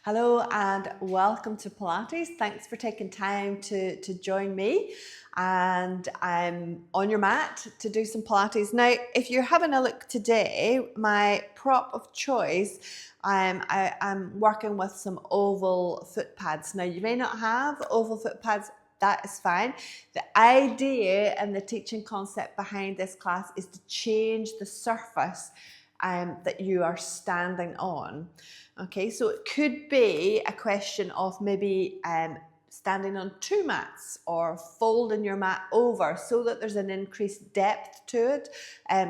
Hello and welcome to Pilates. Thanks for taking time to join me. And I'm on your mat to do some Pilates. Now, if you're having a look today, my prop of choice, I'm working with some oval foot pads. Now, you may not have oval foot pads. That is fine. The idea and the teaching concept behind this class is to change the surface that you are standing on. Okay, so it could be a question of maybe standing on two mats or folding your mat over so that there's an increased depth to it,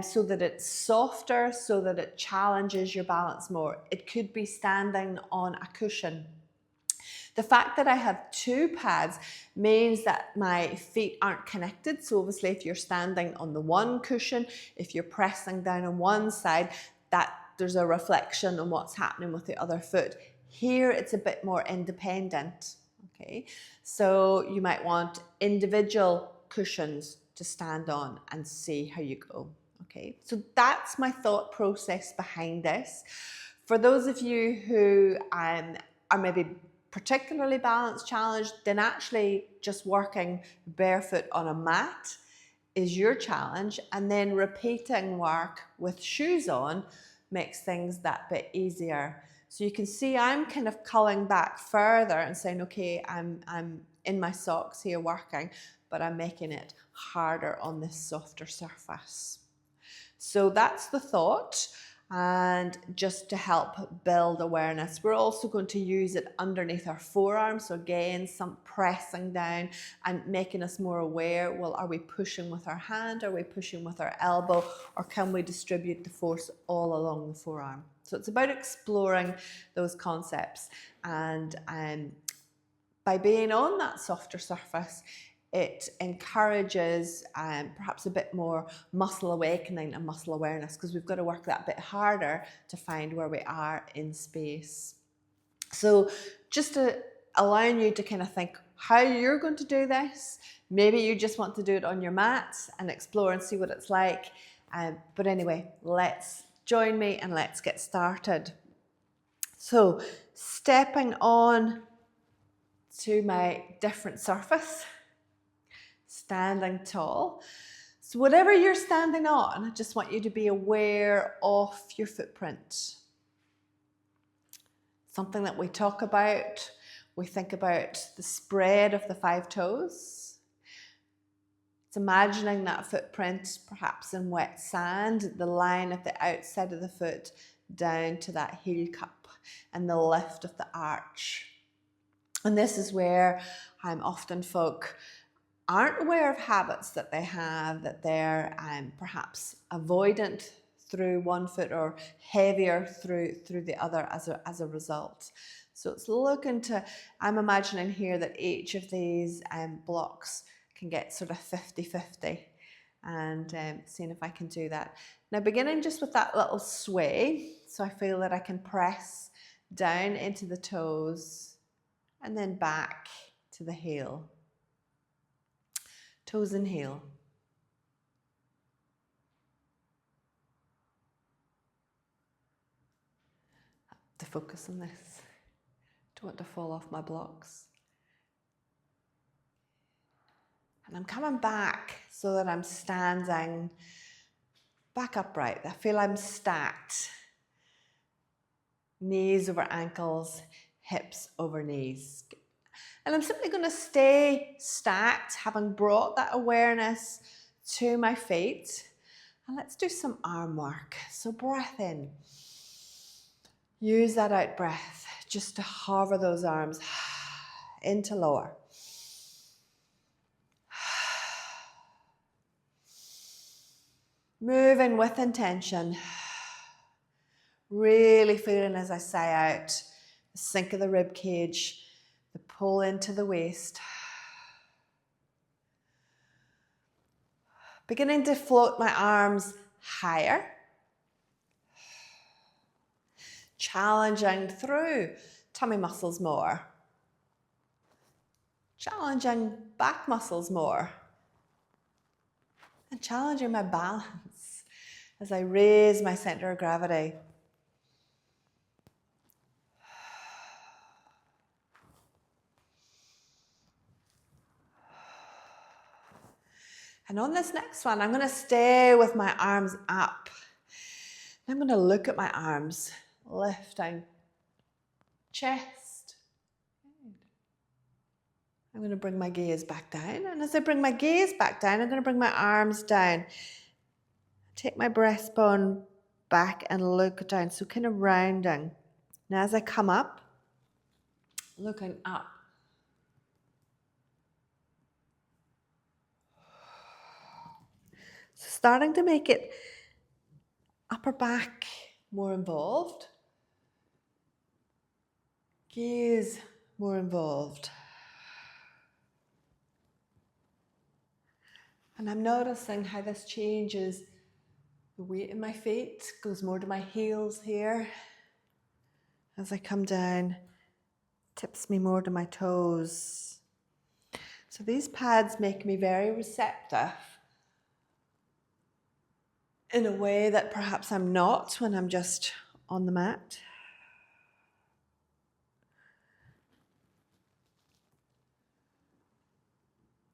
so that it's softer, so that it challenges your balance more. It could be standing on a cushion. The fact that I have two pads means that my feet aren't connected. So obviously if you're standing on the one cushion, if you're pressing down on one side, that there's a reflection on what's happening with the other foot. Here it's a bit more independent. Okay, so you might want individual cushions to stand on and see how you go. Okay, so that's my thought process behind this. For those of you who are maybe particularly balance challenged, then actually just working barefoot on a mat is your challenge, and then repeating work with shoes on makes things that bit easier. So you can see I'm kind of culling back further and saying, okay, I'm in my socks here working, but I'm making it harder on this softer surface. So that's the thought. And just to help build awareness, we're also going to use it underneath our forearms. So again, some pressing down and making us more aware. Well, are we pushing with our hand? Are we pushing with our elbow? Or can we distribute the force all along the forearm? So it's about exploring those concepts. And by being on that softer surface, it encourages perhaps a bit more muscle awakening and muscle awareness, because we've got to work that bit harder to find where we are in space. So just to allowing you to kind of think how you're going to do this. Maybe you just want to do it on your mat and explore and see what it's like. But anyway, let's join me and let's get started. So stepping on to my different surface, standing tall. So whatever you're standing on, I just want you to be aware of your footprint. Something that we talk about, we think about the spread of the 5 toes. It's imagining that footprint perhaps in wet sand, the line at the outside of the foot down to that heel cup and the lift of the arch. And this is where often folk aren't aware of habits that they have, that they're perhaps avoidant through one foot or heavier through the other as a result. So it's looking to, I'm imagining here that each of these blocks can get sort of 50-50, and seeing if I can do that. Now beginning just with that little sway, so I feel that I can press down into the toes and then back to the heel. Toes and heel. To focus on this. Don't want to fall off my blocks. And I'm coming back so that I'm standing back upright. I feel I'm stacked. Knees over ankles, hips over knees. And I'm simply going to stay stacked, having brought that awareness to my feet. And let's do some arm work. So breath in. Use that out breath just to hover those arms into lower. Moving with intention. Really feeling as I sigh out the sink of the rib cage, the pull into the waist. Beginning to float my arms higher. Challenging through tummy muscles more. Challenging back muscles more. And challenging my balance as I raise my center of gravity. And on this next one, I'm going to stay with my arms up. I'm going to look at my arms, lifting, chest. I'm going to bring my gaze back down. And as I bring my gaze back down, I'm going to bring my arms down. Take my breastbone back and look down, so kind of rounding. Now as I come up, looking up. So starting to make it upper back more involved. Gaze more involved. And I'm noticing how this changes the weight in my feet, goes more to my heels here. As I come down, tips me more to my toes. So these pads make me very receptive in a way that perhaps I'm not when I'm just on the mat.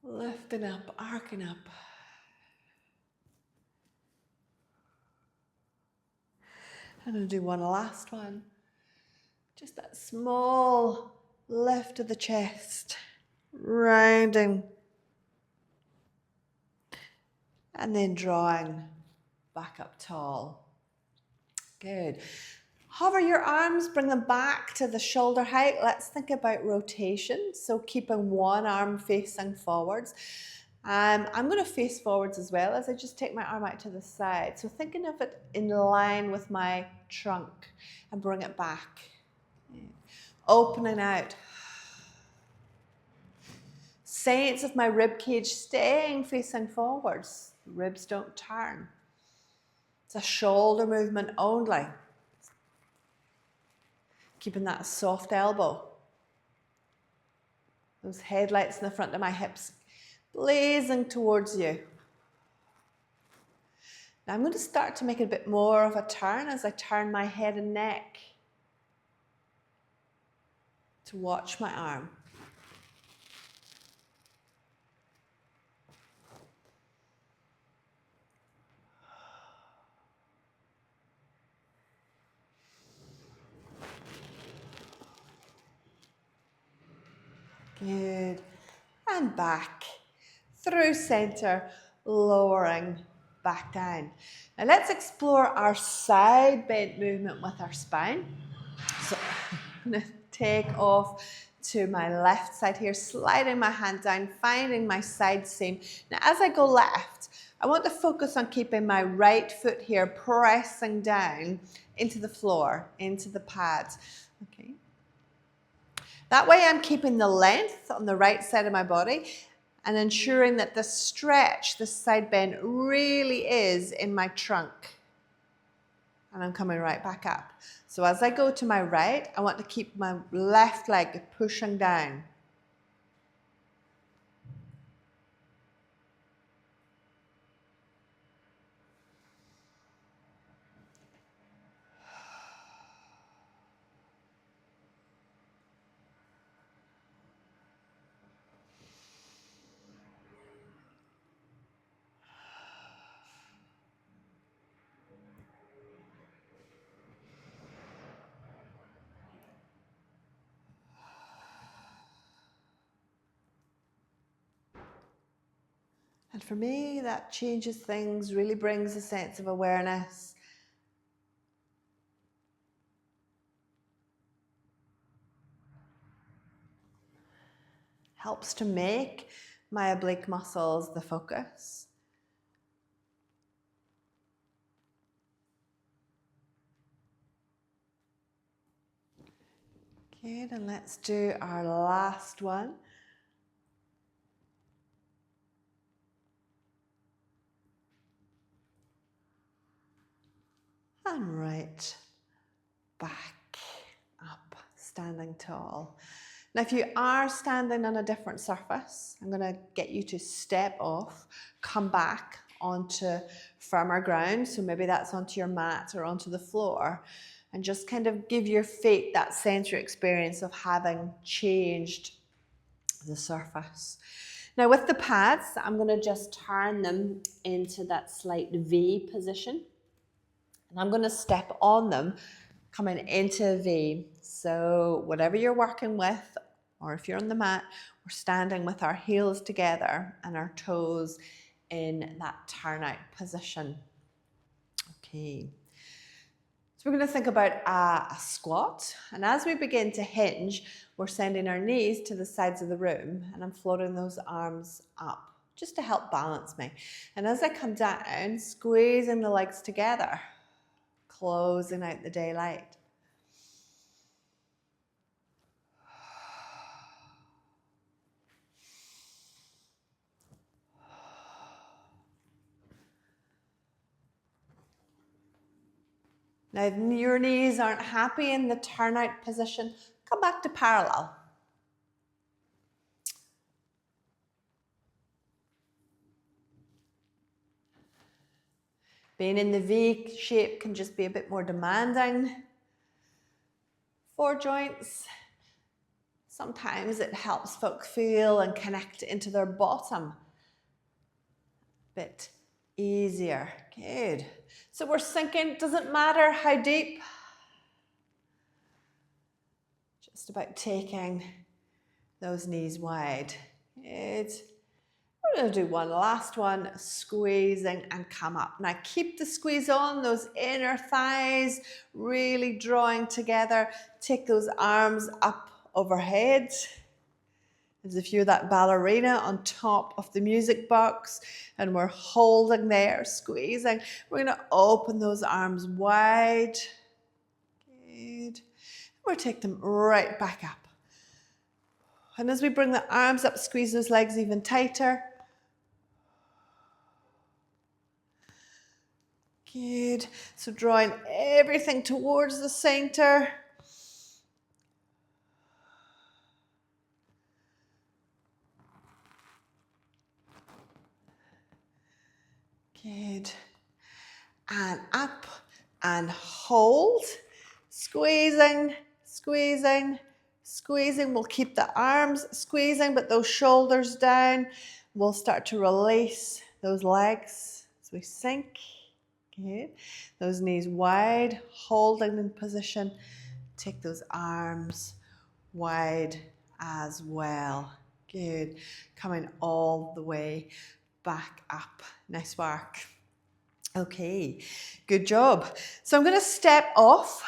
Lifting up, arcing up. I'm going to do one last one. Just that small lift of the chest, rounding, and then drawing back up tall. Good. Hover your arms, bring them back to the shoulder height. Let's think about rotation. So keeping one arm facing forwards. I'm going to face forwards as well as I just take my arm out to the side. So thinking of it in line with my trunk and bring it back. Opening out. Sense of my rib cage staying facing forwards. Ribs don't turn. It's a shoulder movement only. Keeping that soft elbow. Those headlights in the front of my hips blazing towards you. Now I'm going to start to make a bit more of a turn as I turn my head and neck to watch my arm. Good. And back. Through center, lowering back down. Now let's explore our side bend movement with our spine. So I'm going to take off to my left side here, sliding my hand down, finding my side seam. Now as I go left, I want to focus on keeping my right foot here pressing down into the floor, into the pads. Okay. That way I'm keeping the length on the right side of my body and ensuring that the stretch, this side bend, really is in my trunk. And I'm coming right back up. So as I go to my right, I want to keep my left leg pushing down. And for me, that changes things, really brings a sense of awareness. Helps to make my oblique muscles the focus. Good, and let's do our last one. And right back up, standing tall. Now, if you are standing on a different surface, I'm going to get you to step off, come back onto firmer ground. So maybe that's onto your mat or onto the floor, and just kind of give your feet that sensory experience of having changed the surface. Now with the pads, I'm going to just turn them into that slight V position. And I'm going to step on them coming into a V. So whatever you're working with, or if you're on the mat, we're standing with our heels together and our toes in that turnout position. Okay. So we're going to think about a squat. And as we begin to hinge, we're sending our knees to the sides of the room and I'm floating those arms up just to help balance me. And as I come down, squeezing the legs together, closing out the daylight. Now, if your knees aren't happy in the turnout position, come back to parallel. Being in the V shape can just be a bit more demanding for joints. Sometimes it helps folk feel and connect into their bottom a bit easier. Good. So we're sinking, doesn't matter how deep. Just about taking those knees wide. Good. We're going to do one last one, squeezing and come up. Now keep the squeeze on, those inner thighs really drawing together. Take those arms up overhead, as if you're that ballerina on top of the music box and we're holding there, squeezing. We're going to open those arms wide. Good. We'll take them right back up. And as we bring the arms up, squeeze those legs even tighter. Good. So drawing everything towards the center. Good. And up and hold. Squeezing, squeezing, squeezing. We'll keep the arms squeezing, but those shoulders down. We'll start to release those legs as we sink. Good. Those knees wide, holding in position. Take those arms wide as well. Good. Coming all the way back up. Nice work. Okay, good job. So I'm going to step off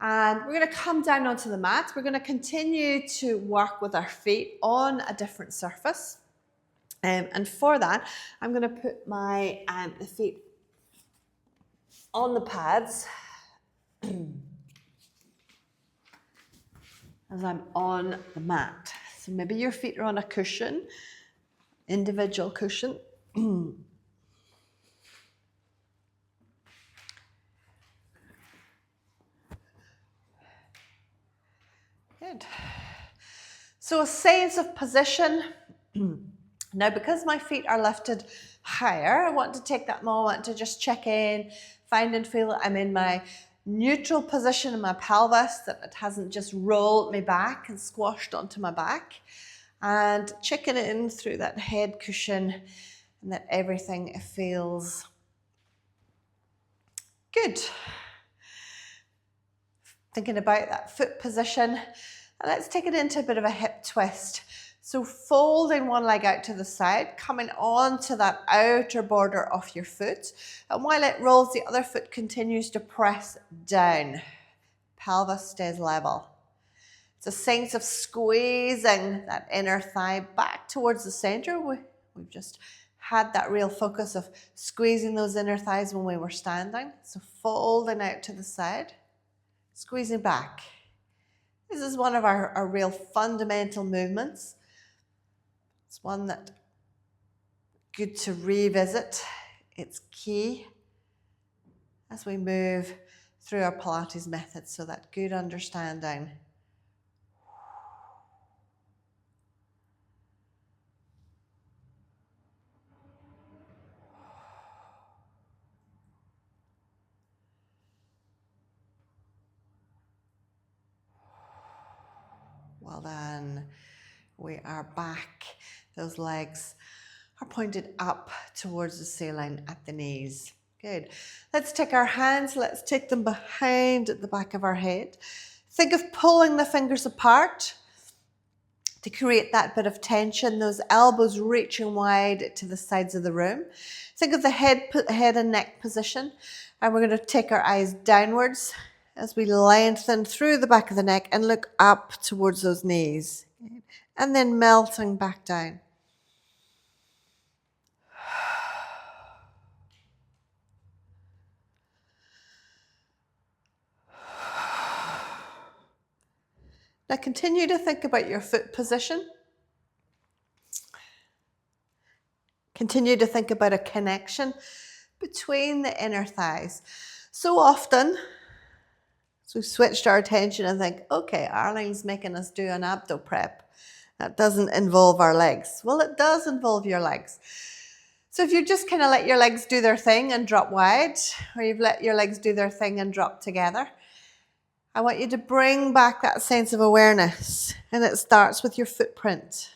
and we're going to come down onto the mat. We're going to continue to work with our feet on a different surface. And for that, I'm going to put my the feet on the pads as I'm on the mat. So maybe your feet are on a cushion, individual cushion. Good. So a sense of position. Now, because my feet are lifted higher, I want to take that moment to just check in, find and feel I'm in my neutral position in my pelvis, that it hasn't just rolled me back and squashed onto my back, and checking in through that head cushion and that everything feels good. Thinking about that foot position, and let's take it into a bit of a hip twist. So folding one leg out to the side, coming onto that outer border of your foot, and while it rolls, the other foot continues to press down. Pelvis stays level. It's a sense of squeezing that inner thigh back towards the center. We've just had that real focus of squeezing those inner thighs when we were standing. So folding out to the side, squeezing back. This is one of our real fundamental movements. It's one that good to revisit. It's key as we move through our Pilates method, so that good understanding. Well done. We are back. Those legs are pointed up towards the ceiling at the knees. Good. Let's take our hands, let's take them behind at the back of our head. Think of pulling the fingers apart to create that bit of tension, those elbows reaching wide to the sides of the room. Think of the head and neck position, and we're going to take our eyes downwards as we lengthen through the back of the neck and look up towards those knees, and then melting back down. Now continue to think about your foot position. Continue to think about a connection between the inner thighs. So often, so we've switched our attention and think, okay, Arlene's making us do an abdo prep. That doesn't involve our legs. Well, it does involve your legs. So if you just kind of let your legs do their thing and drop wide, or you've let your legs do their thing and drop together, I want you to bring back that sense of awareness, and it starts with your footprint.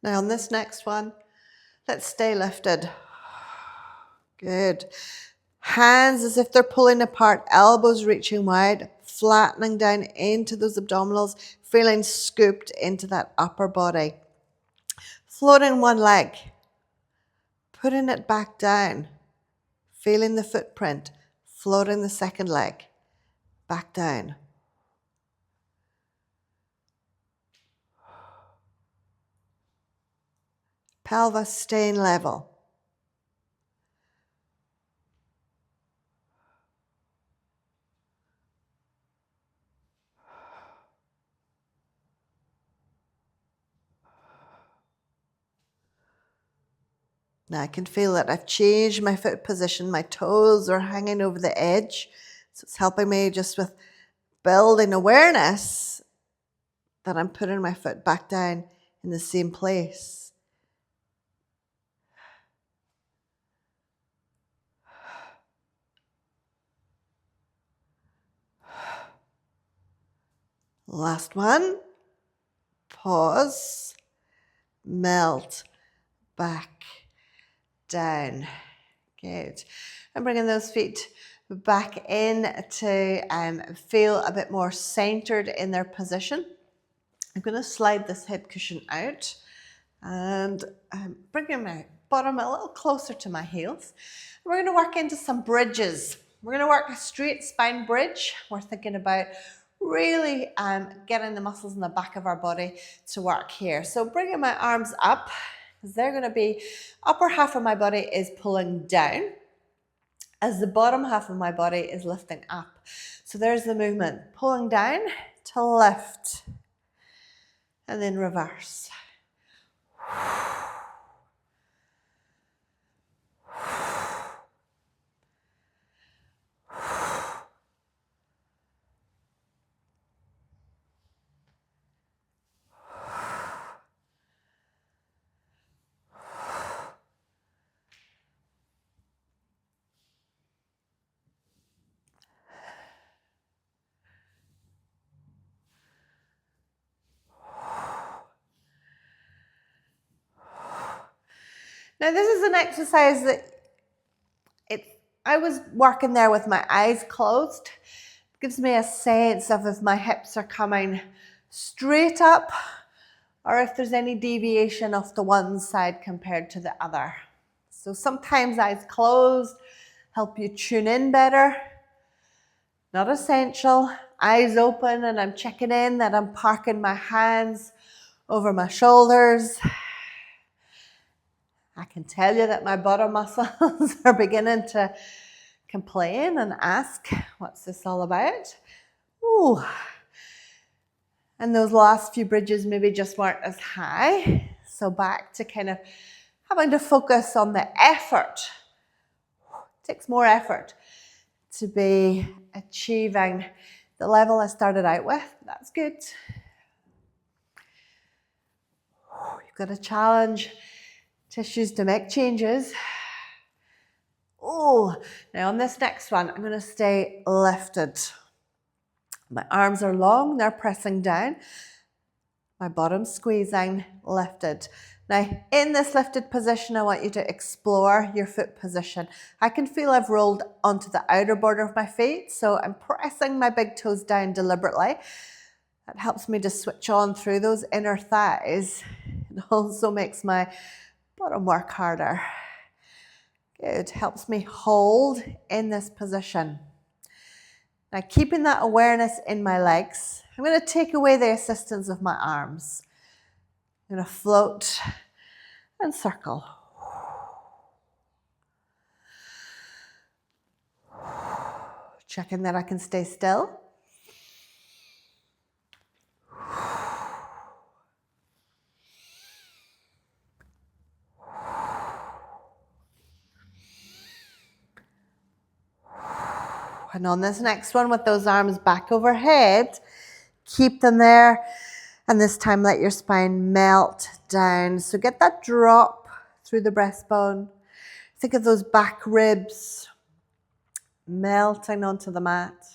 Now on this next one, let's stay lifted. Good. Hands as if they're pulling apart, elbows reaching wide, flattening down into those abdominals, feeling scooped into that upper body. Floating one leg, putting it back down, feeling the footprint, floating the second leg, back down. Pelvis staying level. Now I can feel that I've changed my foot position. My toes are hanging over the edge. So it's helping me just with building awareness that I'm putting my foot back down in the same place. Last one. Pause. Melt. Back. Down. Good. And bringing those feet back in to feel a bit more centered in their position. I'm going to slide this hip cushion out and bringing my bottom a little closer to my heels. We're going to work into some bridges. We're going to work a straight spine bridge. We're thinking about really getting the muscles in the back of our body to work here. So bringing my arms up, because they're going to be, upper half of my body is pulling down as the bottom half of my body is lifting up. So there's the movement, pulling down to lift and then reverse. Now this is an exercise that I was working there with my eyes closed. It gives me a sense of if my hips are coming straight up or if there's any deviation off the one side compared to the other. So sometimes eyes closed help you tune in better. Not essential. Eyes open and I'm checking in that I'm parking my hands over my shoulders. I can tell you that my bottom muscles are beginning to complain and ask, what's this all about? Ooh. And those last few bridges maybe just weren't as high. So back to kind of having to focus on the effort. It takes more effort to be achieving the level I started out with. That's good. You've got to challenge tissues to make changes. Oh, now on this next one, I'm going to stay lifted. My arms are long, they're pressing down. My bottom's squeezing, lifted. Now, in this lifted position, I want you to explore your foot position. I can feel I've rolled onto the outer border of my feet, so I'm pressing my big toes down deliberately. That helps me to switch on through those inner thighs. It also makes my bottom work harder. Good, helps me hold in this position. Now, keeping that awareness in my legs, I'm going to take away the assistance of my arms. I'm going to float and circle. Checking that I can stay still. And on this next one, with those arms back overhead, keep them there. And this time, let your spine melt down. So get that drop through the breastbone. Think of those back ribs melting onto the mat.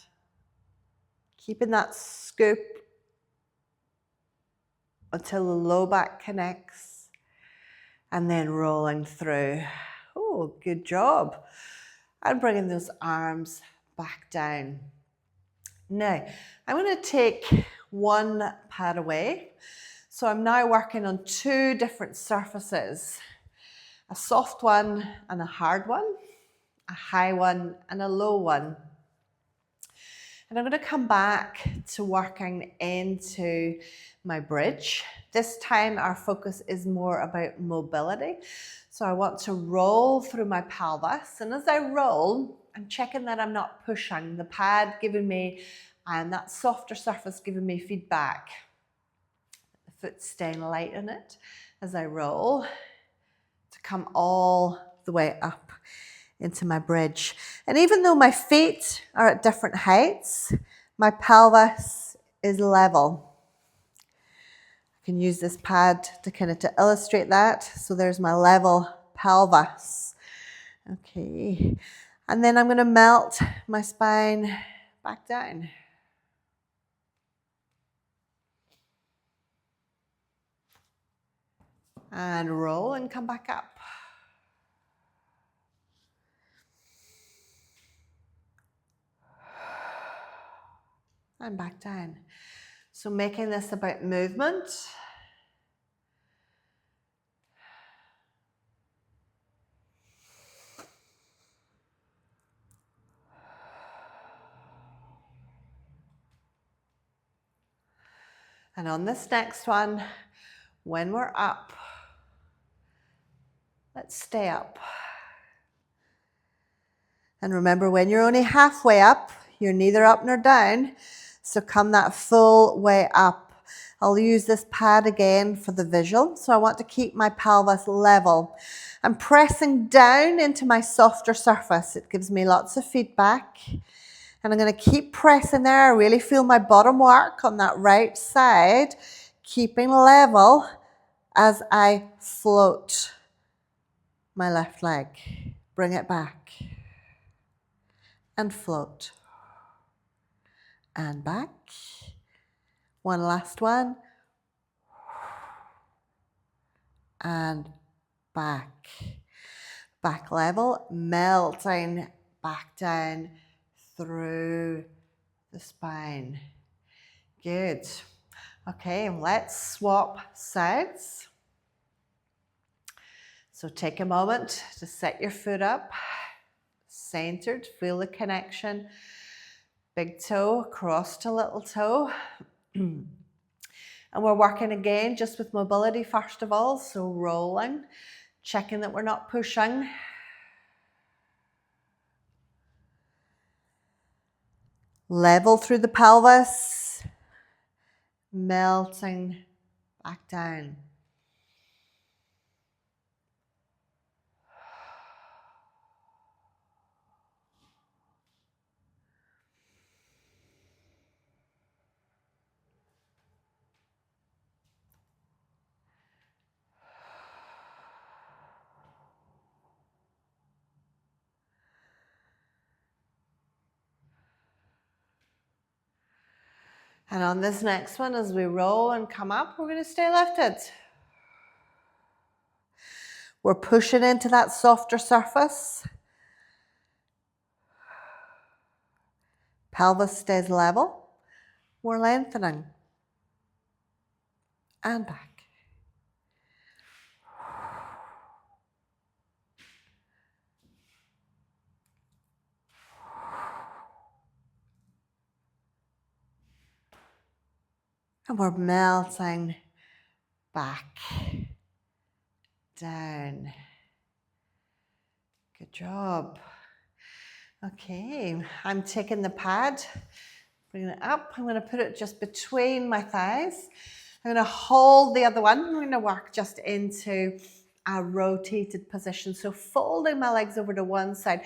Keeping that scoop until the low back connects. And then rolling through. Oh, good job. And bringing those arms back down. Now, I'm going to take one pad away. So I'm now working on two different surfaces. A soft one and a hard one. A high one and a low one. And I'm going to come back to working into my bridge. This time our focus is more about mobility. So I want to roll through my pelvis. And as I roll, I'm checking that I'm not pushing. The pad giving me, and that softer surface giving me feedback. The foot staying light in it as I roll to come all the way up into my bridge. And even though my feet are at different heights, my pelvis is level. I can use this pad to illustrate that. So there's my level pelvis. Okay. And then I'm going to melt my spine back down. And roll and come back up. And back down. So making this about movement. And on this next one, when we're up, let's stay up. And remember, when you're only halfway up, you're neither up nor down. So come that full way up. I'll use this pad again for the visual. So I want to keep my pelvis level. I'm pressing down into my softer surface. It gives me lots of feedback. And I'm going to keep pressing there. I really feel my bottom work on that right side, keeping level as I float my left leg. Bring it back. And float. And back. One last one. And back. Back level, melting back down through the spine. Good. Okay, let's swap sides. So take a moment to set your foot up, centered, feel the connection. Big toe across to little toe. And we're working again just with mobility first of all. So rolling, checking that we're not pushing. Level through the pelvis, melting back down. And on this next one, as we roll and come up, we're going to stay lifted. We're pushing into that softer surface. Pelvis stays level. We're lengthening. And back. And we're melting back, down. Good job. Okay, I'm taking the pad, bringing it up. I'm going to put it just between my thighs. I'm going to hold the other one. I'm going to work just into a rotated position. So folding my legs over to one side,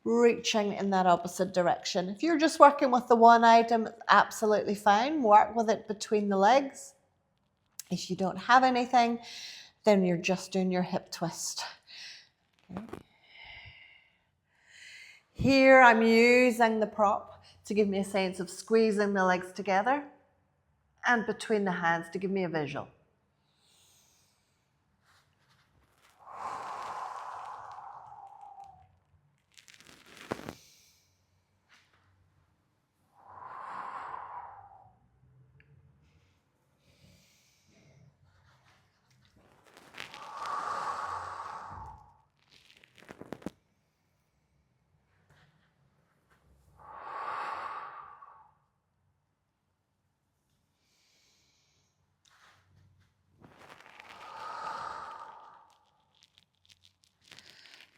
reaching in that opposite direction. If you're just working with the one item, absolutely fine. Work with it between the legs. If you don't have anything, then you're just doing your hip twist. Okay. Here I'm using the prop to give me a sense of squeezing the legs together and between the hands to give me a visual.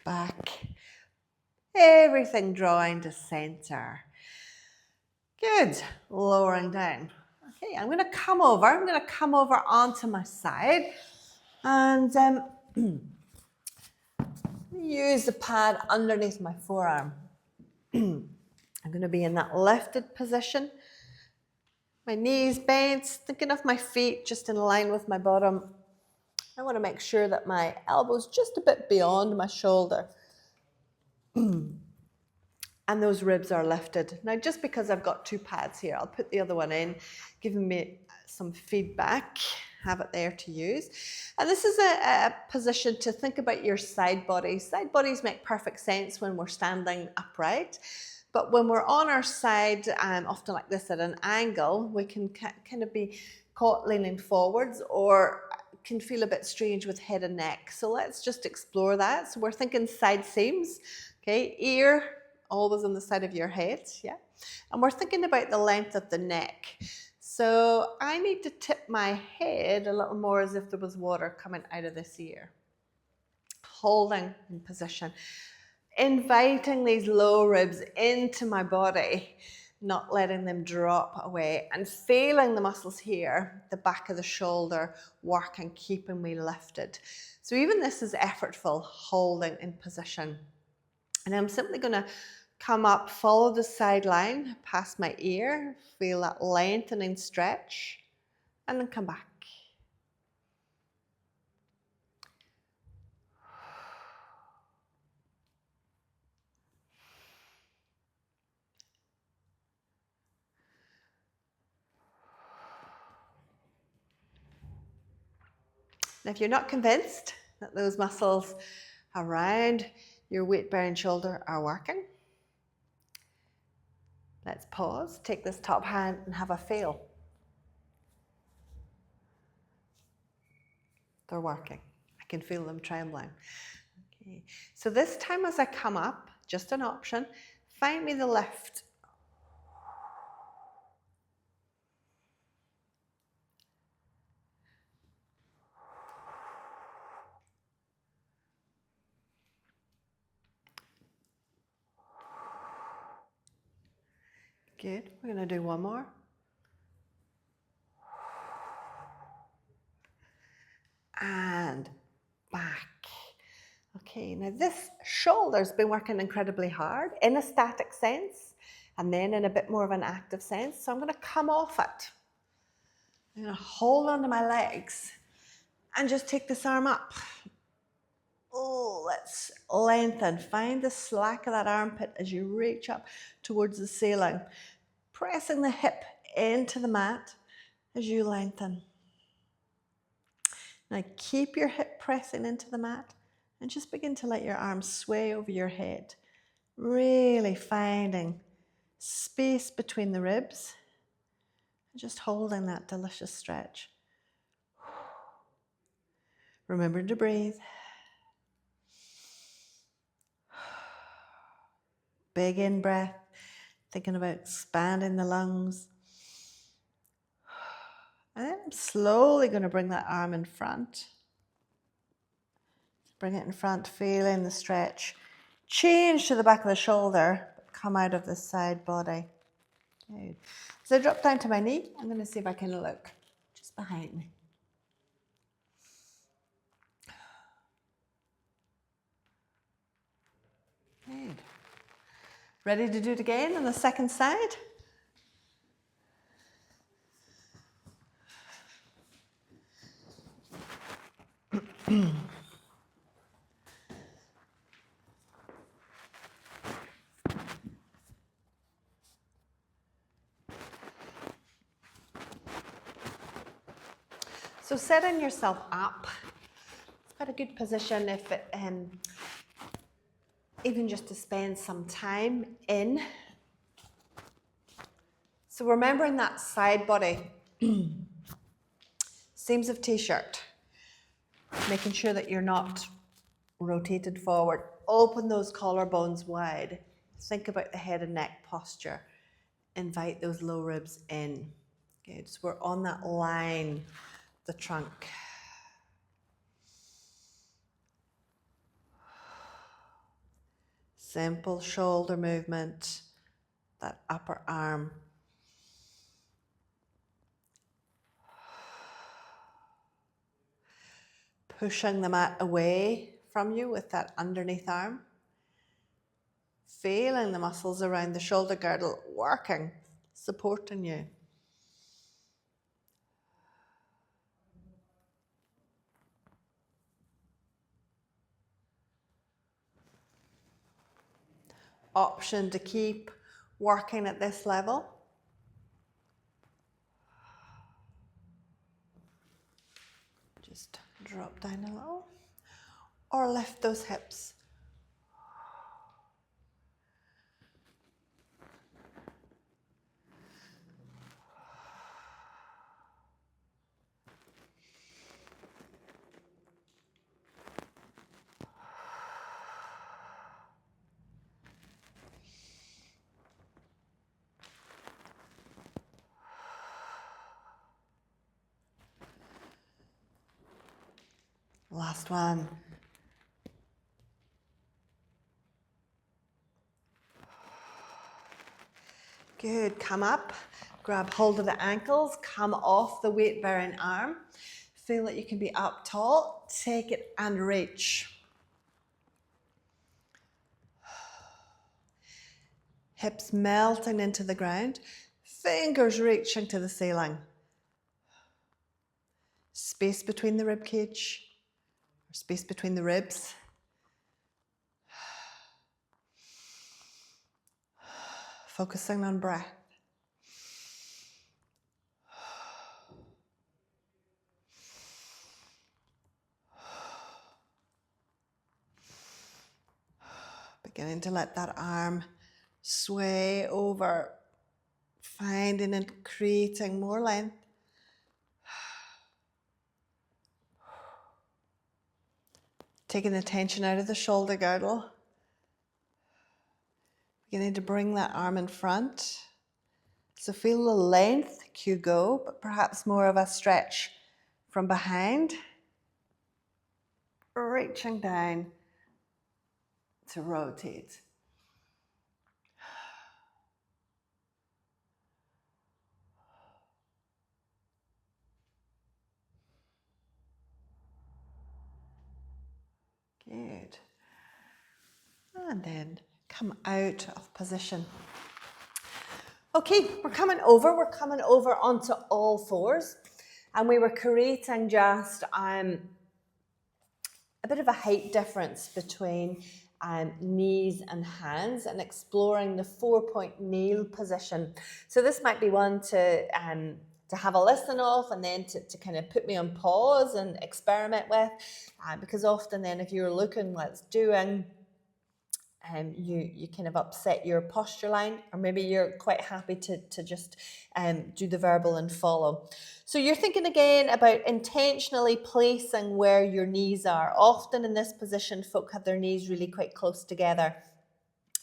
Back, everything drawing to center. Good, lowering down. Okay, I'm going to come over onto my side and use the pad underneath my forearm. I'm going to be in that lifted position. My knees bent, thinking of my feet just in line with my bottom. I want to make sure that my elbow's just a bit beyond my shoulder. And those ribs are lifted. Now, just because I've got two pads here, I'll put the other one in, giving me some feedback. Have it there to use. And this is a position to think about your side bodies. Side bodies make perfect sense when we're standing upright. But when we're on our side, often like this at an angle, we can kind of be caught leaning forwards or can feel a bit strange with head and neck. So let's just explore that. So we're thinking side seams, okay? Ear always on the side of your head, yeah? And we're thinking about the length of the neck. So I need to tip my head a little more as if there was water coming out of this ear. Holding in position. Inviting these low ribs into my body, not letting them drop away, and feeling the muscles here, the back of the shoulder, working, keeping me lifted. So even this is effortful, holding in position. And I'm simply going to come up, follow the sideline, past my ear, feel that lengthening stretch, and then come back. Now, if you're not convinced that those muscles around your weight-bearing shoulder are working, let's pause, take this top hand and have a feel. They're working. I can feel them trembling. Okay. So this time as I come up, just an option, find me the lift. Good. We're going to do one more. And back. Okay, now this shoulder's been working incredibly hard in a static sense and then in a bit more of an active sense. So I'm going to come off it. I'm going to hold onto my legs and just take this arm up. Oh, let's lengthen. Find the slack of that armpit as you reach up towards the ceiling. Pressing the hip into the mat as you lengthen. Now keep your hip pressing into the mat and just begin to let your arms sway over your head. Really finding space between the ribs and just holding that delicious stretch. Remember to breathe. Big in breath, thinking about expanding the lungs. And then I'm slowly going to bring that arm in front. Bring it in front, feeling the stretch. Change to the back of the shoulder, but come out of the side body. Good. As I drop down to my knee, I'm going to see if I can look just behind me. Good. Ready to do it again on the second side? So setting yourself up, it's quite a good position if it, even just to spend some time in. So remembering that side body, seams of t-shirt, making sure that you're not rotated forward. Open those collarbones wide. Think about the head and neck posture. Invite those low ribs in. Good, so we're on that line, the trunk. Simple shoulder movement, that upper arm. Pushing the mat away from you with that underneath arm. Feeling the muscles around the shoulder girdle working, supporting you. Option to keep working at this level. Just drop down a little. Or lift those hips. Last one. Good, come up, grab hold of the ankles, come off the weight bearing arm. Feel that you can be up tall, take it and reach. Hips melting into the ground, fingers reaching to the ceiling. Space between the rib cage, or space between the ribs. Focusing on breath. Beginning to let that arm sway over, finding and creating more length. Taking the tension out of the shoulder girdle. Beginning to bring that arm in front. So feel the length, you go, but perhaps more of a stretch from behind. Reaching down to rotate. Good. And then come out of position. Okay, we're coming over onto all fours, and we were creating just a bit of a height difference between knees and hands, and exploring the 4-point nail position. So this might be one to have a listen of, and then to kind of put me on pause and experiment with, because often then if you're looking, let's doing, you kind of upset your posture line, or maybe you're quite happy to just do the verbal and follow. So you're thinking again about intentionally placing where your knees are. Often in this position, folk have their knees really quite close together.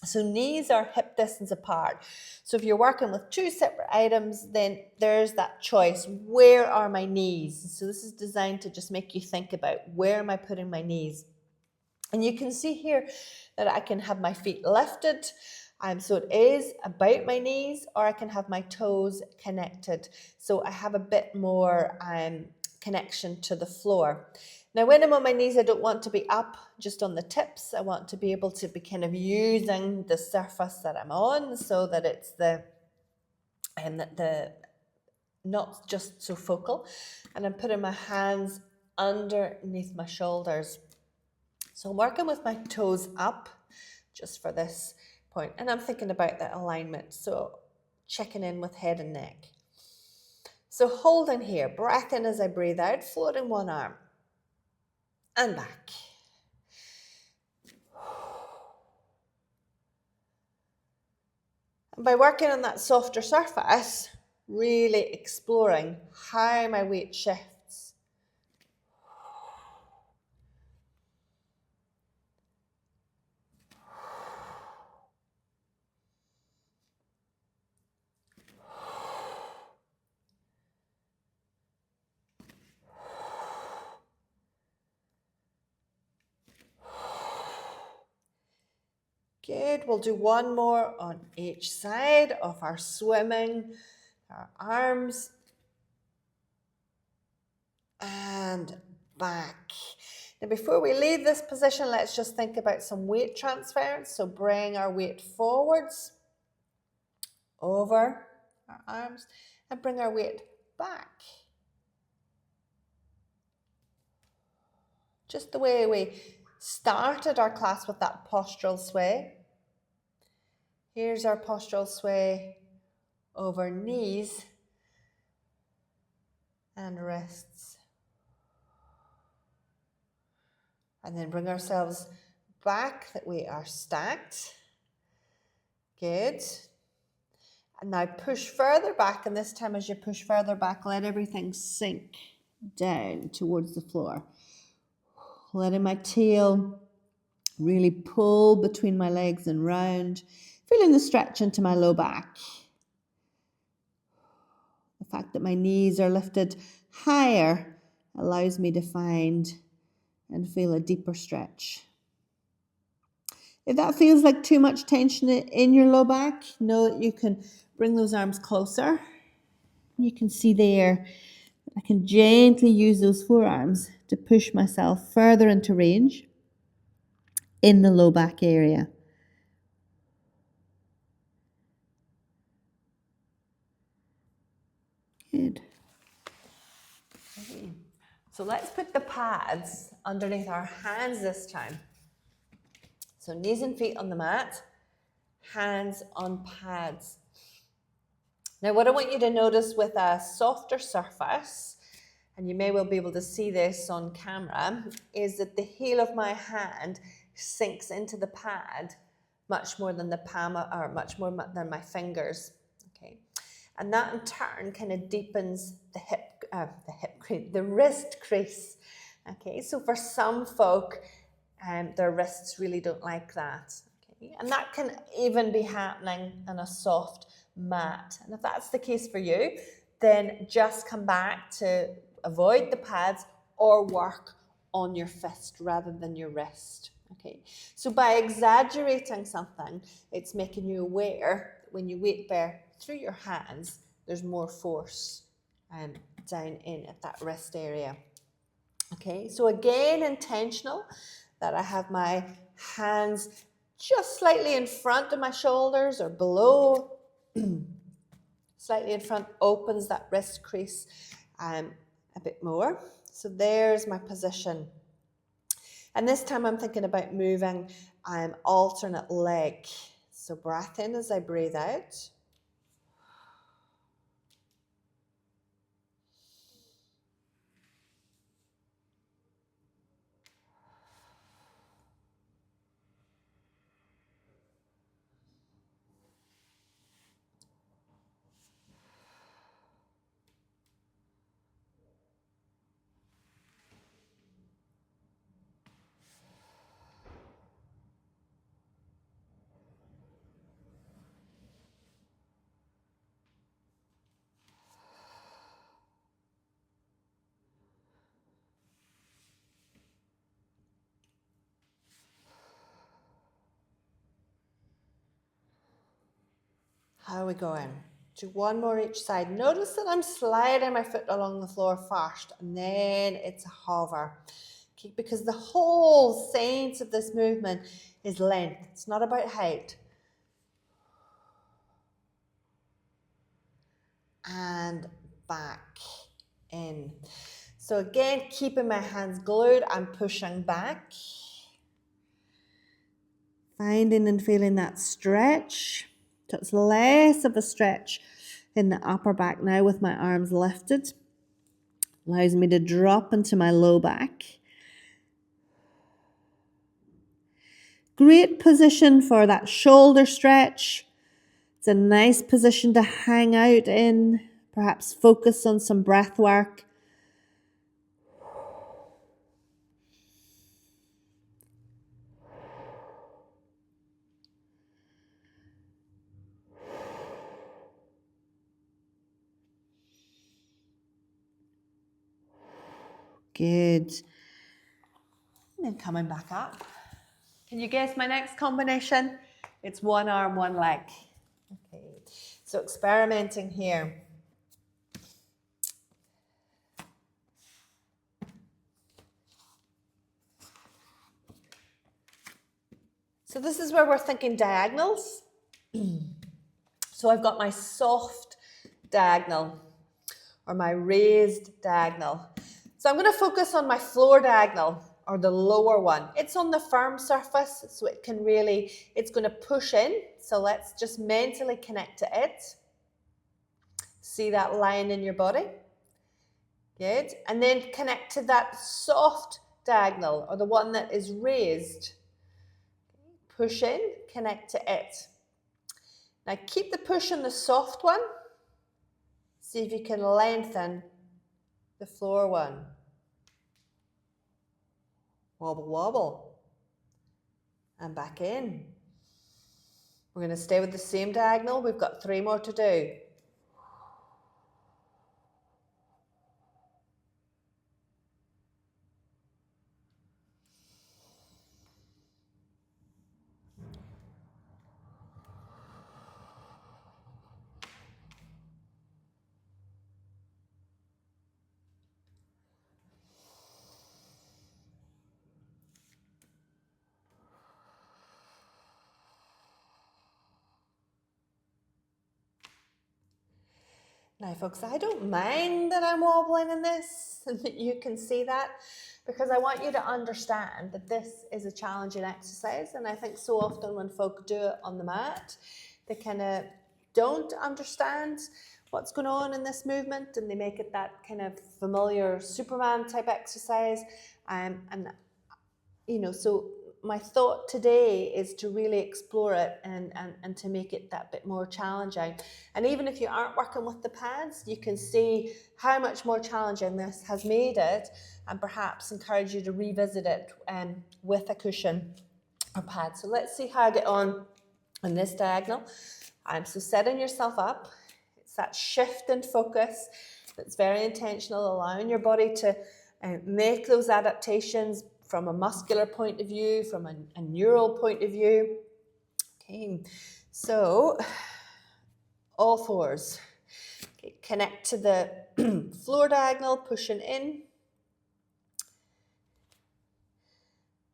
So knees are hip distance apart. So if you're working with two separate items, then there's that choice. Where are my knees? So this is designed to just make you think about, where am I putting my knees? And you can see here that I can have my feet lifted, so it is about my knees, or I can have my toes connected. So I have a bit more connection to the floor. Now, when I'm on my knees, I don't want to be up just on the tips. I want to be able to be kind of using the surface that I'm on, so that it's the not just so focal. And I'm putting my hands underneath my shoulders. So I'm working with my toes up just for this point, and I'm thinking about that alignment. So checking in with head and neck. So holding here, breath in as I breathe out, floating one arm and back. And by working on that softer surface, really exploring how my weight shifts. Good, we'll do one more on each side of our swimming, our arms, and back. Now before we leave this position, let's just think about some weight transference. So bring our weight forwards, over our arms, and bring our weight back. Just the way we started our class with that postural sway. Here's our postural sway over knees and wrists. And then bring ourselves back, that we are stacked. Good. And now push further back, and this time as you push further back, let everything sink down towards the floor. Letting my tail really pull between my legs and round, feeling the stretch into my low back. The fact that my knees are lifted higher allows me to find and feel a deeper stretch. If that feels like too much tension in your low back, know that you can bring those arms closer. You can see there, I can gently use those forearms to push myself further into range in the low back area. Good. So let's put the pads underneath our hands this time. So knees and feet on the mat, hands on pads. Now what I want you to notice with a softer surface, and you may well be able to see this on camera, is that the heel of my hand sinks into the pad much more than the palm, or much more than my fingers. Okay, and that in turn kind of deepens the wrist crease. Okay, so for some folk, their wrists really don't like that. Okay, and that can even be happening on a soft mat. And if that's the case for you, then just come back to avoid the pads or work on your fist rather than your wrist. Okay, so by exaggerating something, it's making you aware that when you weight bear through your hands, there's more force down in at that wrist area. Okay, so again, intentional that I have my hands just slightly in front of my shoulders or below. Slightly in front opens that wrist crease a bit more. So there's my position. And this time I'm thinking about moving alternate leg. So breath in as I breathe out. How are we going? Do one more each side. Notice that I'm sliding my foot along the floor first, and then it's a hover. Okay, because the whole sense of this movement is length. It's not about height. And back in. So again, keeping my hands glued, I'm pushing back. Finding and feeling that stretch. So it's less of a stretch in the upper back now with my arms lifted. Allows me to drop into my low back. Great position for that shoulder stretch. It's a nice position to hang out in. Perhaps focus on some breath work. Good. And then coming back up. Can you guess my next combination? It's one arm, one leg. Okay. So experimenting here. So this is where we're thinking diagonals. So I've got my soft diagonal or my raised diagonal. So I'm going to focus on my floor diagonal or the lower one. It's on the firm surface, so it can really, it's going to push in. So let's just mentally connect to it. See that line in your body? Good. And then connect to that soft diagonal or the one that is raised. Push in, connect to it. Now keep the push on the soft one. See if you can lengthen the floor one. Wobble, wobble. And back in. We're going to stay with the same diagonal. We've got 3 more to do. Now, folks, I don't mind that I'm wobbling in this and that you can see that, because I want you to understand that this is a challenging exercise. And I think so often when folk do it on the mat, they kind of don't understand what's going on in this movement, and they make it that kind of familiar Superman type exercise. And you know, so my thought today is to really explore it and to make it that bit more challenging. And even if you aren't working with the pads, you can see how much more challenging this has made it, and perhaps encourage you to revisit it with a cushion or pad. So let's see how I get on this diagonal. So setting yourself up, it's that shift in focus that's very intentional, allowing your body to make those adaptations from a muscular point of view, from a neural point of view. Okay, so all fours. Okay, connect to the floor diagonal, pushing in.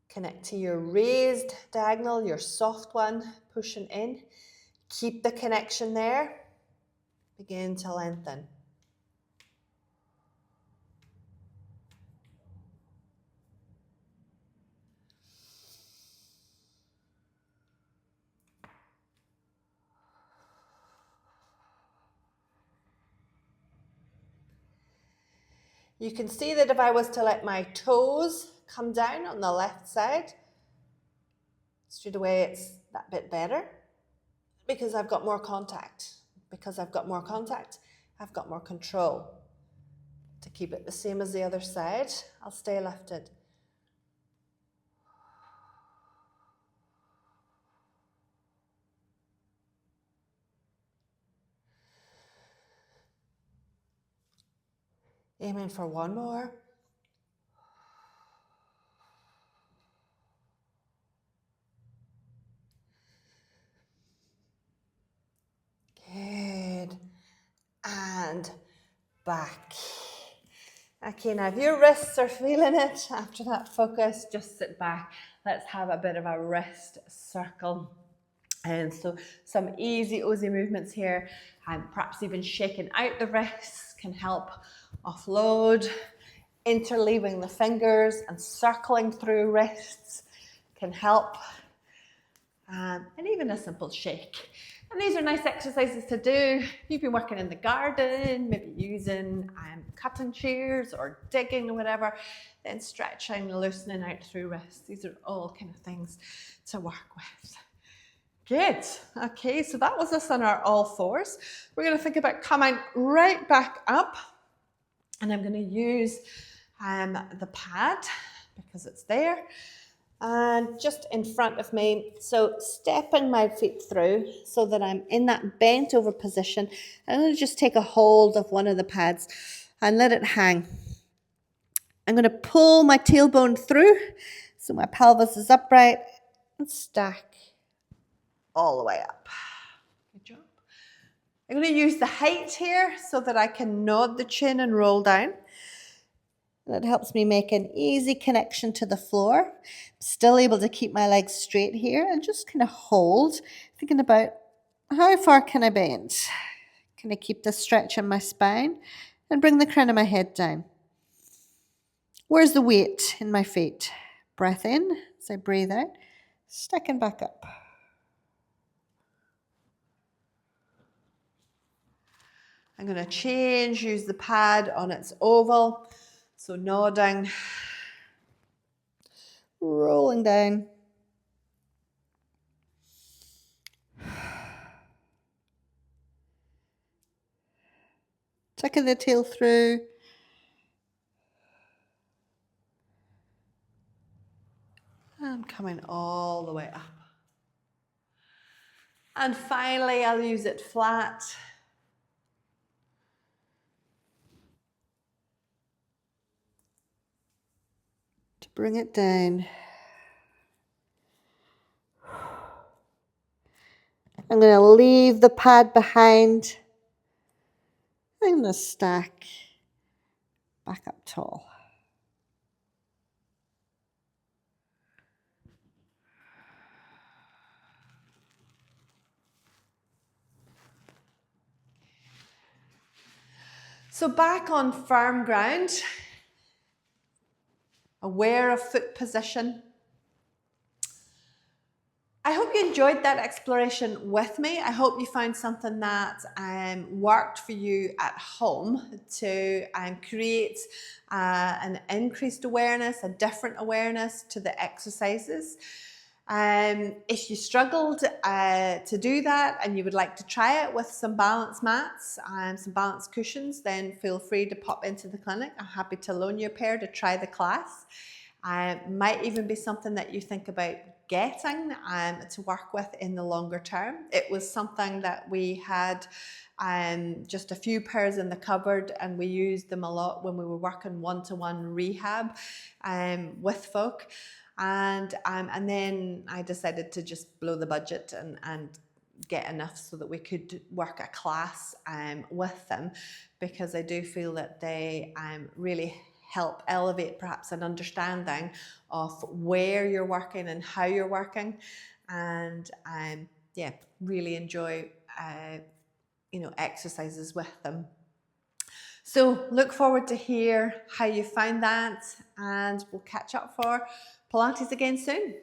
Connect to your raised diagonal, your soft one, pushing in. Keep the connection there. Begin to lengthen. You can see that if I was to let my toes come down on the left side, straight away it's that bit better because I've got more contact. Because I've got more contact, I've got more control. To keep it the same as the other side, I'll stay lifted. Aiming for one more. Good. And back. Okay, now if your wrists are feeling it after that focus, just sit back. Let's have a bit of a wrist circle. And so some easy Aussie movements here, and perhaps even shaking out the wrists can help offload. Interleaving the fingers and circling through wrists can help. And even a simple shake. And these are nice exercises to do. You've been working in the garden, maybe using cutting shears or digging or whatever, then stretching, loosening out through wrists. These are all kind of things to work with. Good. Okay, so that was us on our all fours. We're going to think about coming right back up, and I'm going to use the pad because it's there. And just in front of me, so stepping my feet through so that I'm in that bent over position. I'm going to just take a hold of one of the pads and let it hang. I'm going to pull my tailbone through so my pelvis is upright and stack all the way up. Good job. I'm going to use the height here so that I can nod the chin and roll down. That helps me make an easy connection to the floor. I'm still able to keep my legs straight here and just kind of hold, thinking about how far can I bend? Can I keep the stretch in my spine and bring the crown of my head down? Where's the weight in my feet? Breath in as I breathe out, stacking back up. I'm going to change, use the pad on its oval. So nodding, rolling down. Tucking the tail through. And coming all the way up. And finally, I'll use it flat. To bring it down. I'm going to leave the pad behind. I'm going to stack back up tall. So back on firm ground, aware of foot position. I hope you enjoyed that exploration with me. I hope you found something that worked for you at home to create an increased awareness, a different awareness to the exercises. If you struggled to do that and you would like to try it with some balance mats and some balance cushions, then feel free to pop into the clinic. I'm happy to loan you a pair to try the class. Might even be something that you think about getting to work with in the longer term. It was something that we had just a few pairs in the cupboard, and we used them a lot when we were working one-to-one rehab with folk. And then I decided to just blow the budget and get enough so that we could work a class with them, because I do feel that they really help elevate perhaps an understanding of where you're working and how you're working, and yeah, really enjoy exercises with them. So look forward to hear how you found that, and we'll catch up for Pilates again soon.